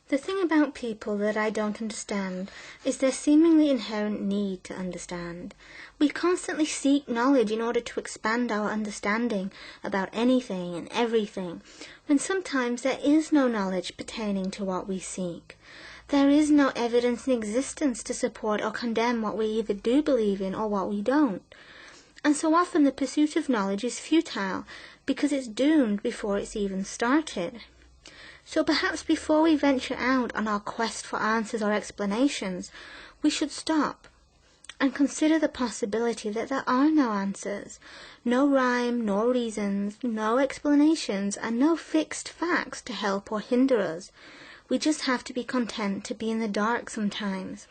The thing about people that I don't understand is their seemingly inherent need to understand. We constantly seek knowledge in order to expand our understanding about anything and everything, when sometimes there is no knowledge pertaining to what we seek. There is no evidence in existence to support or condemn what we either do believe in or what we don't. And so often the pursuit of knowledge is futile because it's doomed before it's even started. So perhaps before we venture out on our quest for answers or explanations, we should stop and consider the possibility that there are no answers, no rhyme, no reasons, no explanations, and no fixed facts to help or hinder us. We just have to be content to be in the dark sometimes.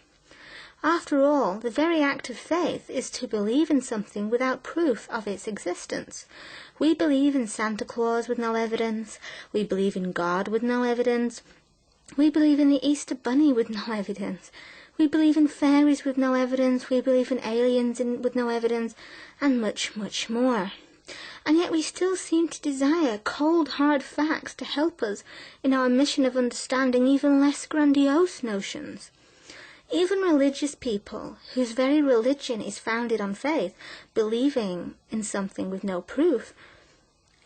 After all, the very act of faith is to believe in something without proof of its existence. We believe in Santa Claus with no evidence. We believe in God with no evidence. We believe in the Easter Bunny with no evidence. We believe in fairies with no evidence. We believe in aliens with no evidence, and much, much more. And yet we still seem to desire cold, hard facts to help us in our mission of understanding even less grandiose notions. Even religious people, whose very religion is founded on faith, believing in something with no proof,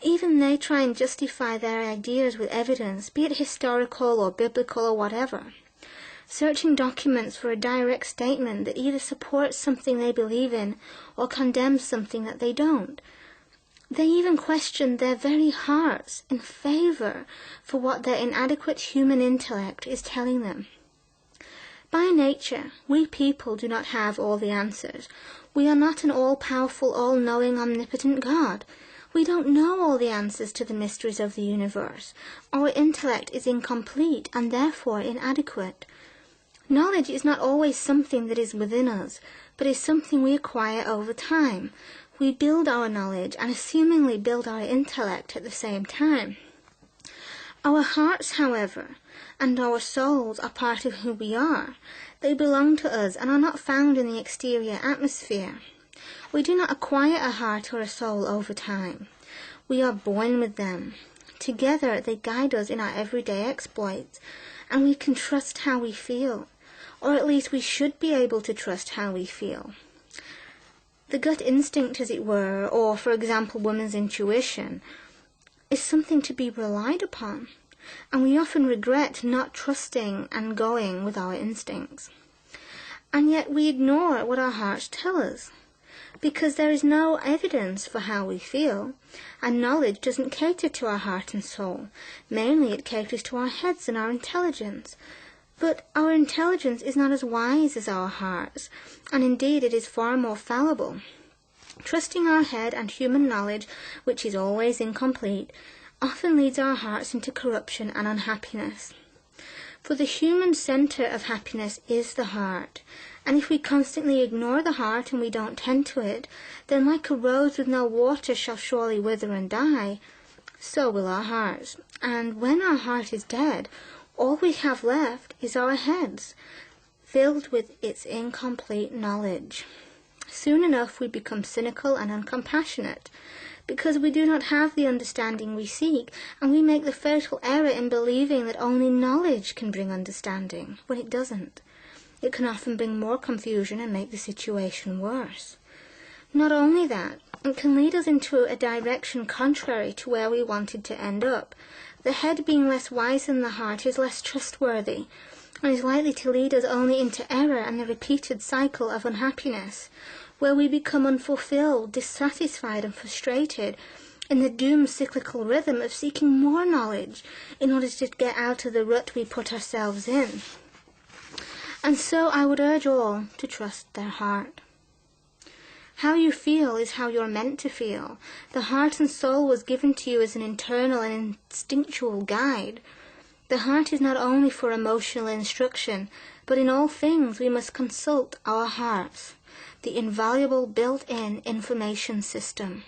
even they try and justify their ideas with evidence, be it historical or biblical or whatever, searching documents for a direct statement that either supports something they believe in or condemns something that they don't. They even question their very hearts in favor for what their inadequate human intellect is telling them. By nature, we people do not have all the answers. We are not an all-powerful, all-knowing, omnipotent God. We don't know all the answers to the mysteries of the universe. Our intellect is incomplete and therefore inadequate. Knowledge is not always something that is within us, but is something we acquire over time. We build our knowledge and assumingly build our intellect at the same time. Our hearts, however, and our souls are part of who we are. They belong to us and are not found in the exterior atmosphere. We do not acquire a heart or a soul over time. We are born with them. Together they guide us in our everyday exploits, and we can trust how we feel, or at least we should be able to trust how we feel. The gut instinct, as it were, or, for example, woman's intuition, is something to be relied upon, and we often regret not trusting and going with our instincts. And yet we ignore what our hearts tell us, because there is no evidence for how we feel, and knowledge doesn't cater to our heart and soul. Mainly it caters to our heads and our intelligence. But our intelligence is not as wise as our hearts, and indeed it is far more fallible. Trusting our head and human knowledge, which is always incomplete, often leads our hearts into corruption and unhappiness. For the human center of happiness is the heart, and if we constantly ignore the heart and we don't tend to it, then like a rose with no water shall surely wither and die, so will our hearts. And when our heart is dead, all we have left is our heads, filled with its incomplete knowledge. Soon enough we become cynical and uncompassionate, because we do not have the understanding we seek, and we make the fatal error in believing that only knowledge can bring understanding, when it doesn't. It can often bring more confusion and make the situation worse. Not only that, it can lead us into a direction contrary to where we wanted to end up. The head being less wise than the heart is less trustworthy, and is likely to lead us only into error and the repeated cycle of unhappiness, where we become unfulfilled, dissatisfied and frustrated in the doomed cyclical rhythm of seeking more knowledge in order to get out of the rut we put ourselves in. And so I would urge all to trust their heart. How you feel is how you're meant to feel. The heart and soul was given to you as an internal and instinctual guide. The heart is not only for emotional instruction, but in all things we must consult our hearts, the invaluable built-in information system.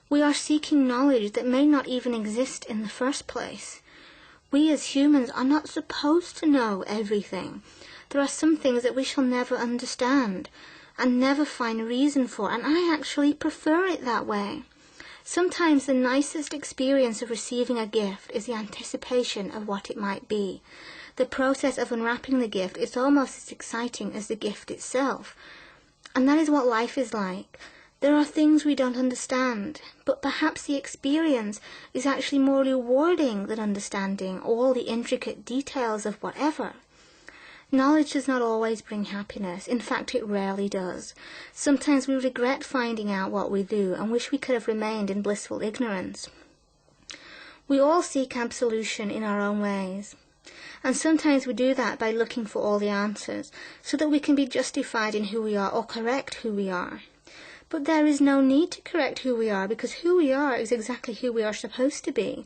We are seeking knowledge that may not even exist in the first place. We as humans are not supposed to know everything. There are some things that we shall never understand and never find reason for, and I actually prefer it that way. Sometimes the nicest experience of receiving a gift is the anticipation of what it might be. The process of unwrapping the gift is almost as exciting as the gift itself. And that is what life is like. There are things we don't understand, but perhaps the experience is actually more rewarding than understanding all the intricate details of whatever. Knowledge does not always bring happiness. In fact, it rarely does. Sometimes we regret finding out what we do and wish we could have remained in blissful ignorance. We all seek absolution in our own ways. And sometimes we do that by looking for all the answers, so that we can be justified in who we are or correct who we are. But there is no need to correct who we are, because who we are is exactly who we are supposed to be.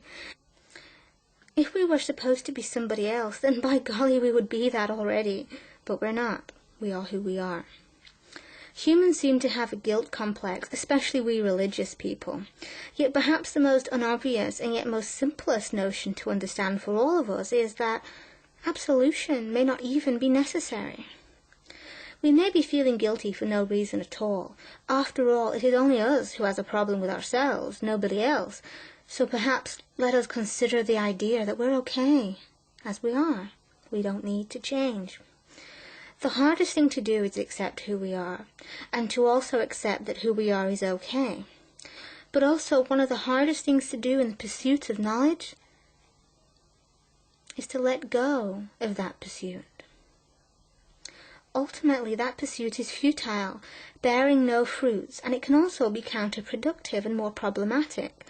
If we were supposed to be somebody else, then by golly we would be that already. But we're not. We are who we are. Humans seem to have a guilt complex, especially we religious people. Yet perhaps the most unobvious and yet most simplest notion to understand for all of us is that absolution may not even be necessary. We may be feeling guilty for no reason at all. After all, it is only us who has a problem with ourselves, nobody else. So perhaps let us consider the idea that we're okay as we are. We don't need to change. The hardest thing to do is accept who we are, and to also accept that who we are is okay. But also one of the hardest things to do in the pursuit of knowledge is to let go of that pursuit. Ultimately, that pursuit is futile, bearing no fruits, and it can also be counterproductive and more problematic.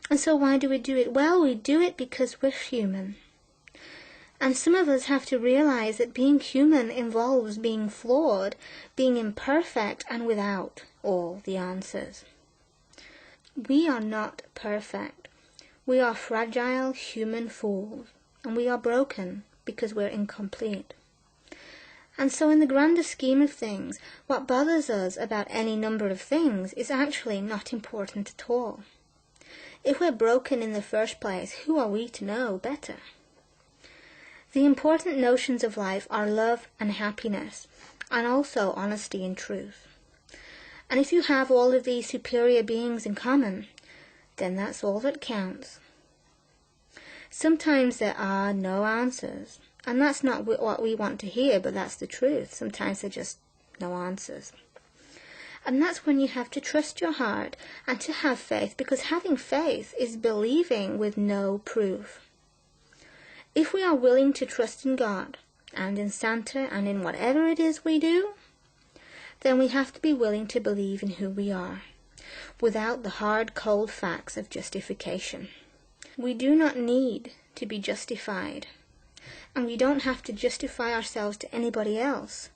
And so why do we do it? Well, we do it because we're human. And some of us have to realize that being human involves being flawed, being imperfect, and without all the answers. We are not perfect. We are fragile human fools, and we are broken because we're incomplete. And so in the grander scheme of things, what bothers us about any number of things is actually not important at all. If we're broken in the first place, who are we to know better? The important notions of life are love and happiness, and also honesty and truth. And if you have all of these superior beings in common, then that's all that counts. Sometimes there are no answers, and that's not what we want to hear, but that's the truth. Sometimes there are just no answers. And that's when you have to trust your heart and to have faith, because having faith is believing with no proof. If we are willing to trust in God and in Santa and in whatever it is we do, then we have to be willing to believe in who we are, without the hard, cold facts of justification. We do not need to be justified, and we don't have to justify ourselves to anybody else,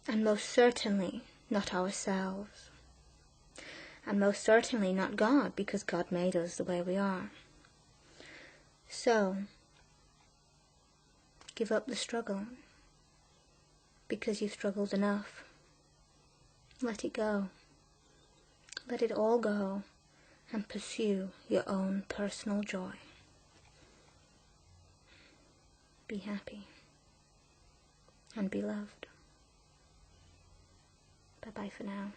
and most certainly not ourselves, and most certainly not God, because God made us the way we are. So, give up the struggle, because you've struggled enough. Let it go. Let it all go, and pursue your own personal joy. Be happy, and be loved. Bye-bye for now.